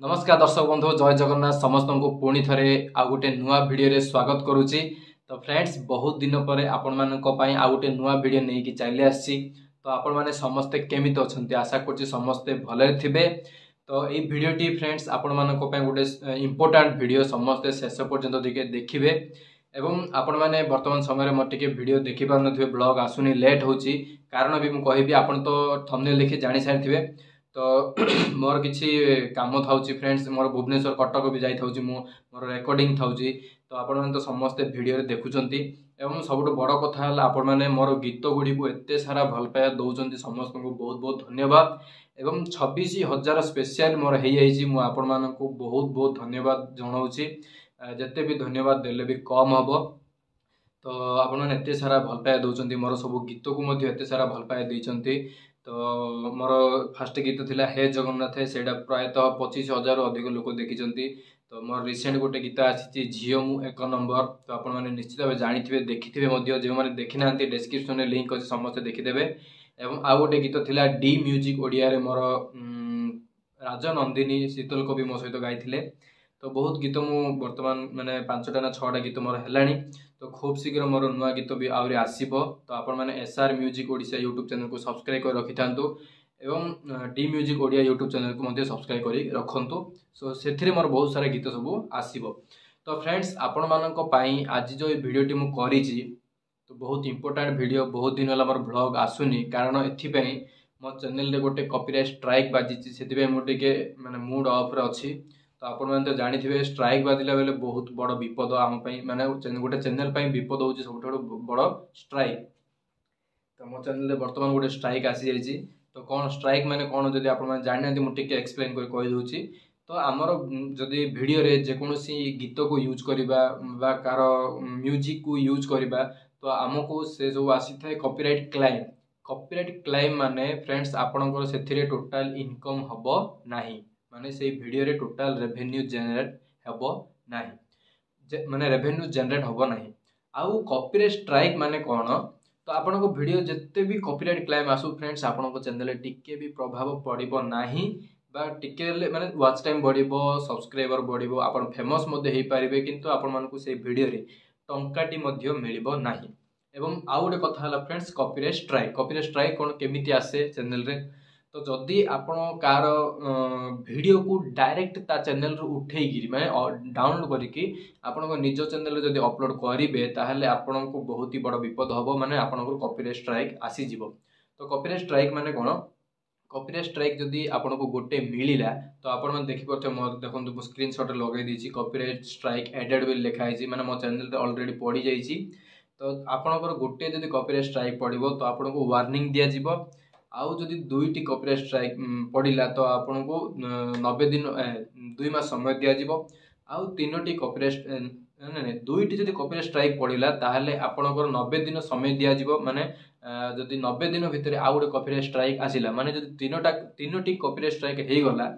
नमस्कार दर्शक बंधु जय जगन्नाथ समस्त को पुणी थे आउ गोटे नुआ भिडियो स्वागत करुच्ची। तो फ्रेंड्स बहुत दिन पर आपण मानक आउ गोटे नुआ भिडियो नहीं कि चली आसी। तो आपण मैंने समस्ते केमिति अछंती आशा करुच्ची समस्ते भले थिबे। तो ये भिडियोटी फ्रेंड्स आपण मानक गोटे इंपोर्टाट भिडियो समस्ते शेष पर्यंत देखिए एवं आपण मैंने वर्तमान समय मोर टिके भिडियो देखि पार नथिबे ब्लॉग आसुनी लेट होची कारण भी मुझे कहबी आपण तो थंबनेल देखि जानि सारिथिबे। तो मोर किसी काम था फ्रेंड्स मोर भुवनेश्वर कटक भी जाऊँ मोर रेकर्डिंग था। तो आपण मैंने तो समस्ते भिडियो देखुंत एवं सब बड़ कथा आपण मैंने मोर गीत गुड़ी को एत सारा भल पाया दौरान समस्त को बहुत बहुत धन्यवाद एवं 26,000 स्पेशल मोर हो जाए आपण मानक बहुत बहुत धन्यवाद जनाऊँगी। जिते भी धन्यवाद देले भी कम हम। तो आपण मैंने एत सारा भल पाया दौरान मोर सब गीत को एत सारा भल पाया देते। तो मोर फास्ट गीत थिला हे जगन्नाथ से प्रायतः 25,000 अधिक लोक देखी। तो मोर रिसेंट गोटे गीत आसी झील मु एक नंबर। तो आपण मैंने निश्चित भाव जानी देखिथे जो मैंने देखी ना डिस्क्रिप्शन में लिंक अच्छे समस्त देखीदे। एवं आउ गोटे गीत थिला डी म्यूजिक ओडिया रे मोर राजनंदिनी शीतल कवि मो सहित गाई। तो बहुत गीत मु वर्तमान मैंने 5टा ना 6टा गीत मोर है। तो खूब शीघ्र मोर नुआ गीत भी आहरी आसो। तो आपण मैंने SR music Odisha YouTube channel को सब्सक्राइब कर रखि थांतु एवं D music Odia YouTube channel को मध्य सब्सक्राइब कर रखु। सो से मोर बहुत सारा गीत सब आसो। तो फ्रेंड्स आपण मानक पई आज जो भिडियोटी मु करिछि तो बहुत इंपोर्टेंट भिडियो बहुत दिन होला मोर ब्लॉग आसुनी कारण एथिपई मो चैनल रे गोटे कॉपीराइट स्ट्राइक बाजिछि सेतिपई मु टिके माने मूड ऑफ रे अछि। तो आपण मैंने तो जानी स्ट्राइक बाजिला बेले बहुत बड़ विपद आम माने गोटे चैनल विपद हो सब बड़ स्ट्राइक। तो मो चैनल वर्तमान गोटे स्ट्राइक आसी जाइए। तो कौन स्ट्राइक माने कौन जदि आप जाना मुझे एक्सप्लेन कर कहीदे। तो आमर जदि भिडियो रे जेकोसी गीत को यूज करवा कार म्यूजिक को यूज करवा तो आमको से जो आसी था कॉपीराइट क्लाइम। कॉपीराइट क्लाइम माने फ्रेंड्स आपणकर से टोटाल इनकम हम नाही माने से भिडियो रे टोटाल रेवेन्यू जनरेट हेबो नाही माने रेवेन्यू जनरेट हेबो नाही। आउ कॉपीराइट स्ट्राइक माने कौन तो आपण को भिडियो जिते भी कॉपीराइट क्लाइम आसु फ्रेंड्स आपण को चैनल टिके भी प्रभाव पड़िबो नाही बा टिके माने वाच टाइम बढ़िबो सब्सक्राइबर बढ़िबो आपण फेमस मध्ये हेई पारिबे किंतु आपण मानकु से भिडियो रे टंकाटी मध्ये मिलिबो नाही। एवं आउ गोटे कथा हला फ्रेंड्स कॉपीराइट स्ट्राइक कोन केमिति आसे चैनल रे। तो जदि आपण कार वीडियो को डायरेक्ट ता चैनल रू उठेगी माने डाउनलोड करके आपण निज चैनल जदि अपलोड करेंगे ताहले आपण को बहुत ही बड़ विपद हम माने आपण कॉपीराइट स्ट्राइक आसी जिवो। तो कॉपीराइट स्ट्राइक माने कौन कॉपीराइट स्ट्राइक जदि आपण को गोटे मिलिला तो आपण मन देखि परथे मोर देखंतु मो स्क्रीनशॉट लगे दीची कॉपीराइट स्ट्राइक एडेड विल लिखा है माने मो चैनल रे ऑलरेडी पड़ी जाईची। तो आपणकर गोटे जदि कॉपीराइट स्ट्राइक पड़िबो तो आपण को वार्निंग दिया जिवो। आउ जदि 2टी कॉपीराइट स्ट्राइक पड़िला तो आपण को 90 दिन 2 मास समय दिया जिवो। आउ 3टी कॉपीराइट नहीं 2टी जदि कॉपीराइट स्ट्राइक पड़िला ताहले आपणकर 90 दिन समय दिया जिवो। माने जदि 90 दिन भितर आउ गोटे कॉपीराइट स्ट्राइक आसिला माने जदि 3टी कॉपीराइट स्ट्राइक हो गला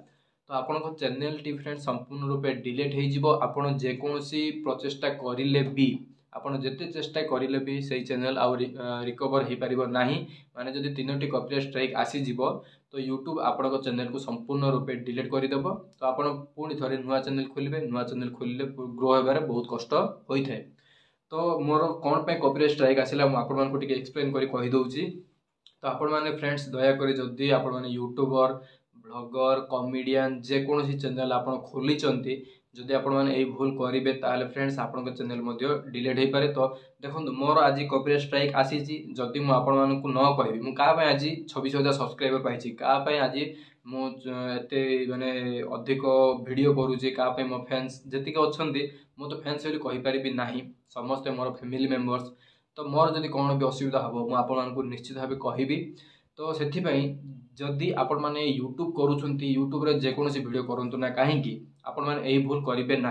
तो आपन चैनल टी फ्रेंड संपूर्ण रूपे डिलीट हो जिवो। आपण जेकोसी प्रचेष्टा करिले भी आपण जेते चेष्टा करिले भी सही चैनल आउ रिकवर हो पारिबो नाही। माने जदि 3टी कॉपीराइट स्ट्राइक आसी जिवो तो यूट्यूब आपण चैनल को संपूर्ण रूपे डिलीट करदेव। तो आपण पुणी थरे नुआ चैनल खोलिबे नुआ चैनल खोलिले ग्रो होबारे बहुत कष्ट होइथाय। तो मोर कौन पे कॉपीराइट स्ट्राइक आसिला मु आपण मानकु टिके एक्सप्लेन करी कहि दउची। तो आपण माने फ्रेंड्स दया करी जदि आपण माने यूट्यूबर ब्लॉगर कॉमेडियन जेकोसी चैनल आपण खोलिचंती जदि आपण माने एई भूल करिवे ताले फ्रेंड्स आपण चैनल मध्य डिलीट हो पारे। तो देखंतु मोर आज कॉपीराइट स्ट्राइक आसीची जदि मु आपण मानकु न कहबी मु का पे आज 26,000 सब्सक्राइबर पाइची का पे आज मु एते माने अधिक वीडियो करूची का पे मो फैंस जति के अछंती मु तो फैंस बोली कहि परिबी नाही समस्त मोर फैमिली मेंबर्स। तो मोर जदि कौन भी असुविधा हम मुझे निश्चित भाव कहबी। तो से जदि आपण मैंने यूट्यूब करूँ यूट्यूब रे जेकोसी वीडियो करूँ ना कहीं आपण मैंने यही भूल करेंगे ना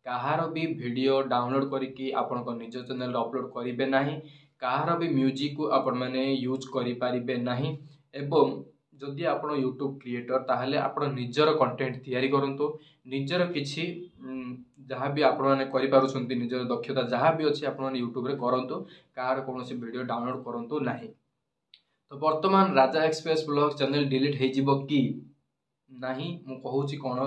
कहार भी वीडियो डाउनलोड करके आपण निज चैनल अपलोड करेंगे ना कहार भी म्यूजिक को आपण मैंने यूज करें ना। एवं जदि आपण यूट्यूब क्रिएटर ताहले आपण निजर कंटेंट तैयारी करंतु निजर किछि जहाँ भी आपण मैंने करिपारुछंती निजर दक्षता जहाँ भी अच्छी आपण यूट्यूब रे करंतु कहार कोनोसी वीडियो डाउनलोड करंतु नाही। तो वर्तमान राजा एक्सप्रेस ब्लॉग चैनल डिलीट हो जिवो कि नाही मु कहूची कोन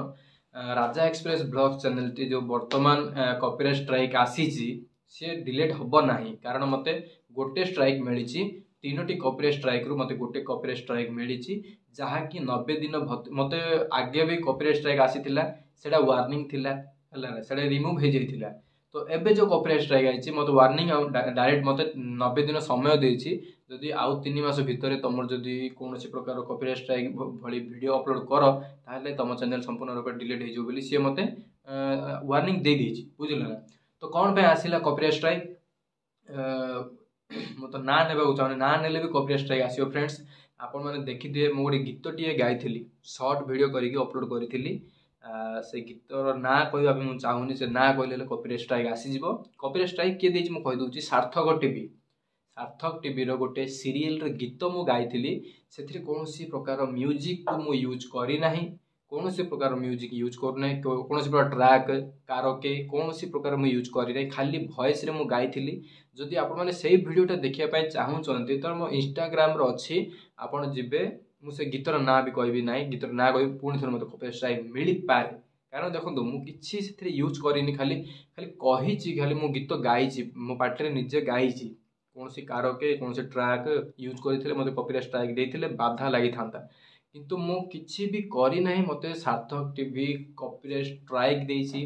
राजा एक्सप्रेस ब्लॉग चैनल टी जो वर्तमान कॉपीराइट स्ट्राइक आसी सी डिलीट हम ना कारण मत गोटे स्ट्राइक मिली 3टी कॉपीराइट स्ट्राइक रु मत गोटे कॉपीराइट स्ट्राइक मिली जहाँकि 90 दिन मत आगे भी कॉपीराइट स्ट्राइक आसीथिला सेटा वार्निंग थिला सेटा रिमूव हो जाइथिला तो एबे जो कॉपीराइट स्ट्राइक आई मत वार्निंग डायरेक्ट मत 90 दिन समय देछि जदि आउ 3 मास भितर तुम जदि कौन प्रकार कॉपीराइट स्ट्राइक भली वीडियो अपलोड कर ताहले तुम चैनल संपूर्ण रूप डिलीट हो सी मते वार्निंग दे देछि बुझिल ना तो कौन पे आसिला कॉपीराइट स्ट्राइक मु तो ना नेबा चाहूँ ना नेले भी कॉपीराइट स्ट्राइक आसियो फ्रेंड्स आपण मैंने देखिए मु गोटे गीतटीए गाइली सर्ट वीडियो करके अपलोड करी से गीतर ना कहवा भी मुझे चाहूनी से ना कहले कॉपीराइट स्ट्राइक आसीज कॉपीराइट स्ट्राइक किए देछि मु कहि दउछि सार्थक टीवी रो गोटे सीरियल रो गीत मु गाइली से कौन प्रकार म्यूजिक को मु यूज करी नाही कौन प्रकार म्यूजिक यूज करना कौन प्रकार ट्रैक कारोके कौन प्रकार मुझे यूज करी खाली वॉइस रे मु गाइली जदि आपण मैंने से वीडियोटा देखा चाहूँगी तो मो इंस्टाग्राम अच्छी आपड़ जी मुझे गीतर ना भी कहबी ना गीतर ना कह पुणी थे मतलब कॉपीराइट स्ट्राइक मिल पाए कारण देखो मुझे यूज करनी खाली खाली कही खाली मो गीत गाई मो पार्टी निजे गाई कौन कारोके कौन ट्रैक यूज करते मत कॉपीराइट स्ट्राइक देते बाधा लगी था किंतु मु किछि भी करी नाही मते सार्थक टीवी कॉपीराइट स्ट्राइक देछि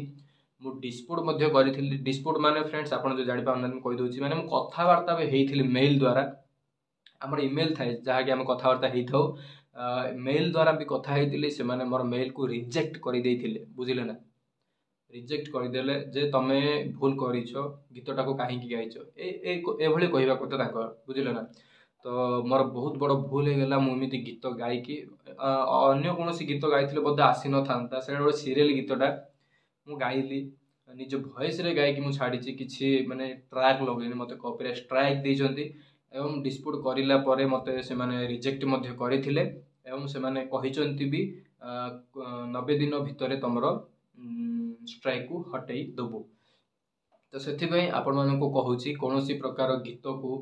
मु डिस्प्यूट मध्ये करिथिली डिस्प्यूट माने फ्रेंड्स आपण जो जानि पाउन कहि दोछि माने मु कथावार्ता भी हेइथिली मेल द्वारा हमर ईमेल थाए जहा कि हम कथावार्ता हेइथौ मेल द्वारा भी कथा हेइथिली से माने मोर मेल को रिजेक्ट करि देइथिले बुझिले ना रिजेक्ट करदेले जे तमे भूल करिछो गीतटा को काहे की गाइछो ए भली कहबा कथा ताको बुझिले ना तो मोर बहुत बड़ भूल हो गला मुझे गीत गायकी अन्य कौन गीत गाई बोधे आसी न था से गोटे सीरियल गीतटा मु गाइली निज वॉइस रे गायकी मु छाड़ी किसी माने ट्रैक लगेनी मत कॉपीराइट स्ट्राइक देइछंती एवं डिस्प्यूट करिला परे मते से माने रिजेक्ट मध्ये करिथिले एवं से माने कहिचंती भी 90 दिन भितर तमरो स्ट्राइक को हटई देबो तो से आपण मानक कहूँ कौन प्रकार गीत को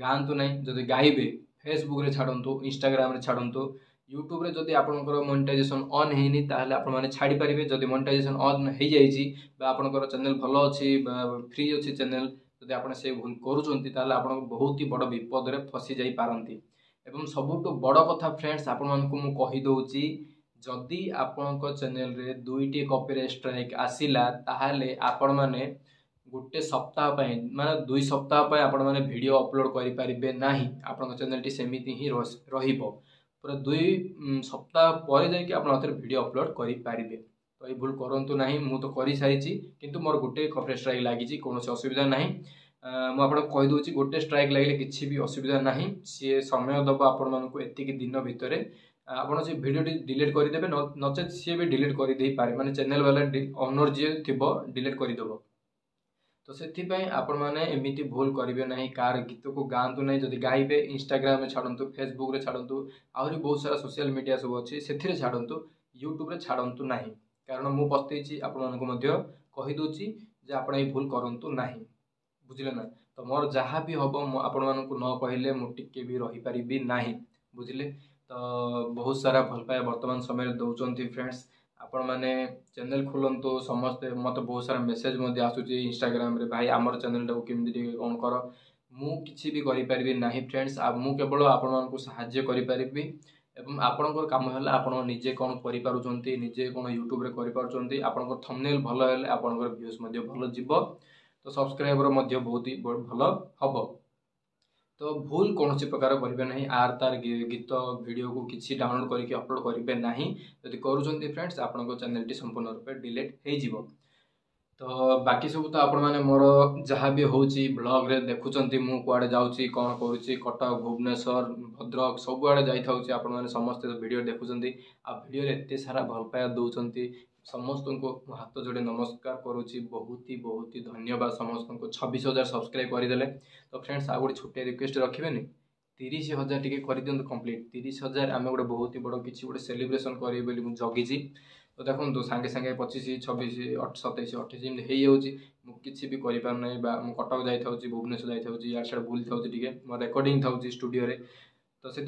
गाँतु ना जदि गाइबे फेसबुक रे छाड़ू इंस्टाग्राम रे छाड़ू यूट्यूब रे जदि आपनकर मोनेटाइजेशन ऑन हेनी ताहले आपण माने छाड़ी पारिबे जदि मोनेटाइजेशन ऑन हो जाइछि बा आपनकर चैनल भलो अछि बा फ्री अछि चैनल जदि आपण से भूल करूचंती ताहले आपण बहुत ही बड़ विपद रे फसी जाई पारंती एवं सबुठ बड़ कथा फ्रेंड्स आपण मानकु मु कहि दउछि जदि आपनकर चैनल रे 2टी कॉपीराइट स्ट्राइक आसिला ताहले आपण माने गोटे सप्ताह माने 2 सप्ताह आपण माने वीडियो अपलोड करि परिबे नाही आपण चैनल टी सेमिति ही रहिबो पूरा 2 सप्ताह पर जाके आपण हाथ वीडियो अपलोड करि परिबे तो ये भूल करंतु नाही मु तो करि सारिछि किंतु मोर गोटे कॉपीराइट स्ट्राइक लागिछि कोनोसी असुविधा नाही मु आपण कहि दोछि गोटे स्ट्राइक लागले किछि भी असुविधा नाही सी समय दबो आपण मानकु एतिकी दिन भितरे आपण से वीडियो डिलीट कर देबे नचेत सी भी डिलीट कर दे पारे माने चैनल वाला ओनर जी थिबो डिलीट कर देबो तो से आपण मैंने एमती भूल करेंगे ना कार गीत को गाँतु ना जब गाइबे इंस्टाग्राम में छाड़ू फेसबुक रे छाड़ू आहरी बहुत सारा सोशल मीडिया सब अच्छी से छाड़ू यूट्यूब रे छाड़ू ना कारण मु पस्तेची आपदूची जे आप भूल करूँ ना बुझे ना तो मोर जहाँ भी हम आपण मानक न कहले मुझे भी रही पारि ना बुझे तो बहुत सारा भल पाए वर्तमान समय दौरान फ्रेंड्स आपण मैंने चैनल खोलतु समस्ते मत बहुत सारा मेसेज आसूँ इंस्टाग्राम रे भाई आमर चैनल टाक केमती कौन कर मु किसी भी करि ना फ्रेंड्स मु केवल आपण मानक साहाय्य करि एवं आपणकर काम है आपण निजे कौन करें निजे कौन यूट्यूब रे करें आपणकर थंबनेल भल है आपणकर व्यूज भल जीव तो सब्सक्राइबर बहुत ही भल हम तो भूल कौन प्रकार करेंगे ना आर तार गीत वीडियो को किसी डाउनलोड करके अपलोड करेंगे ना जदि करुँच फ्रेंड्स आपको चैनल टी संपूर्ण रूप डिलीट हो तो बाकी सब तो आपण मैंने मोर जहाँ भी हूँ ब्लॉग रे देखुंत मु कुआड़े जाऊँगी कौन करुँची कटक भुवनेश्वर भद्रक सबुआड़े जाइए आपण मैंने समस्ते वीडियो देखुंत आ वीडियो एत सारा भल पाया दौरान समस्त को हाथ जोड़े नमस्कार करुच्ची बहुत ही धन्यवाद समस्त को 26,000 सब्सक्राइब करदे तो फ्रेंड्स आ गए छोटे रिक्वेस्ट रखिए 30,000 टी कर दिखाँ कम्प्लीट 30,000 आम गोटे बहुत ही बड़ किसी गोटे सेलिब्रेशन करेंगे मुझे जगिची तो देखो सांगे सांगे 25 26 27 28 एमती हो किसी भी करना मुझे कटक जाऊँ भुवनेश्वर जाऊँ या बुली था मो रेकर्डिंग था स्टूडियो तो से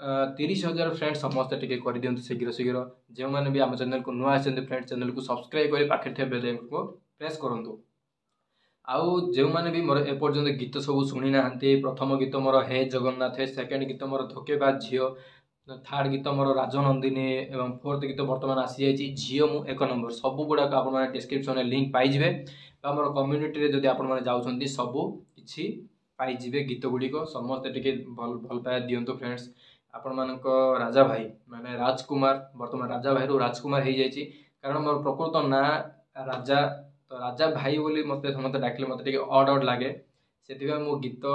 30,000 फ्रेंड समस्त टिके कर दियंतु शीघ्र शीघ्र जो मैंने भी आम चैनल को नुआ आछन फ्रेंड चैनल को सब्सक्राइब कर पाखे थे बेल आइकन को प्रेस करंतु। आउ जो मैंने भी मोर एपर्यंत गीत सब शुणी ना प्रथम गीत मोर हे जगन्नाथ, सेकेंड गीत मोर धोकेबाज झील, थर्ड गीत मोर राजनंदिनी एवं फोर्थ गीत बर्तमान आसी जाइए झील मु एक नंबर सब गुड़ाक आप डिस्क्रिप्शन में लिंक पाइबे मोर कम्युनिटी रे जदि आपण जाउछंती सबू किछि पाइबे गीत गुड़िक समस्ते टिके भल पाए दियंतु फ्रेंड्स। आपण मानक राजा भाई माने राजकुमार बर्तमान राजा भाई रु राजकुमार हो जाइए कारण मोर प्रकृत ना राजा तो राजा भाई बोली मते समस्त डाकिले मते टिके ऑड ऑड लागे से मो गीत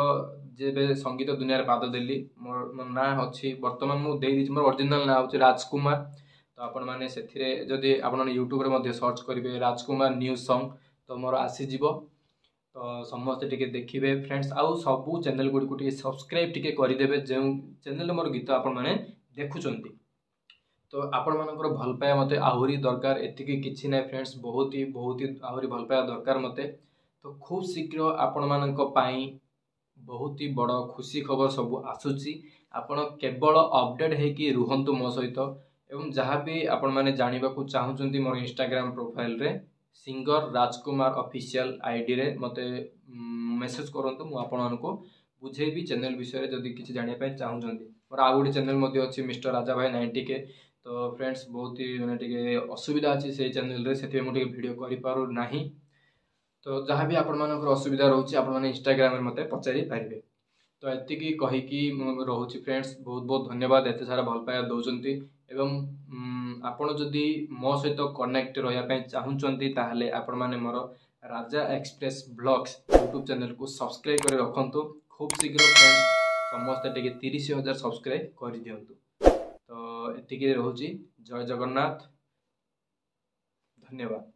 जेबे संगीत दुनिया रे पाद देली मोर ना अच्छी बर्तमान मु दे दी मोर ओरिजिनल ना होची राजकुमार। तो आपण माने सेथिरे जदि आपण यूट्यूब रे मध्ये सर्च करिवे राजकुमार न्यूज सॉन्ग तो मोर आसी जीवो। तो समस्ते टिके देखिए फ्रेंड्स आउ सबू चैनल गुड़ी को सब्सक्राइब टिके करदेवे जो चैनल मोर गीत आपण माने देखुचंती। तो आपण मानकर भल पाया मते आहुरी दरकार एतिकी किछि नै फ्रेंड्स बहुत ही आहुरी भल पाया दरकार मते। तो खूब शीघ्र आपण मानक पाई बहुत ही बड़ खुशी खबर सब आसुची आपण केवल अपडेट हेकी रुहंतु मो सहित एवं जहाँ भी आपण माने जानिबा को चाहुचंती मोर इंस्टाग्राम प्रोफाइल रे सिंगर राजकुमार ऑफिशियल आईडी रे मते मेसेज करंतु मु आपण को बुझेबी चैनल विषय जदि किछि जानिया पय चाहुचंती। मोर आ गुडी चैनल मध्ये अछि मिस्टर राजा भाई 90K। तो फ्रेंड्स बहुत ही माने टिके असुविधा अछि से चैनल रे सेति मु टिके वीडियो करि पारु नाही। तो जहाँ भी आपण मानकर असुविधा रोचे आपण माने इंस्टाग्राम रे मते पचारि पारिबे। तो एतिकी कहिकी रोची फ्रेंड्स बहुत बहुत धन्यवाद एते सारा भल पाया दउचंती एवं आपण जदि मो सहित कनेक्ट रहिया पय चाहुचंती ताहले आपण माने मोर राजा एक्सप्रेस ब्लॉग्स यूट्यूब चैनल को सब्सक्राइब कर रखंतु खूब शीघ्र फ्रेंड्स समस्त टिके 30,000 सब्सक्राइब कर दियंतु। तो एतिकी रोची जय जगन्नाथ धन्यवाद।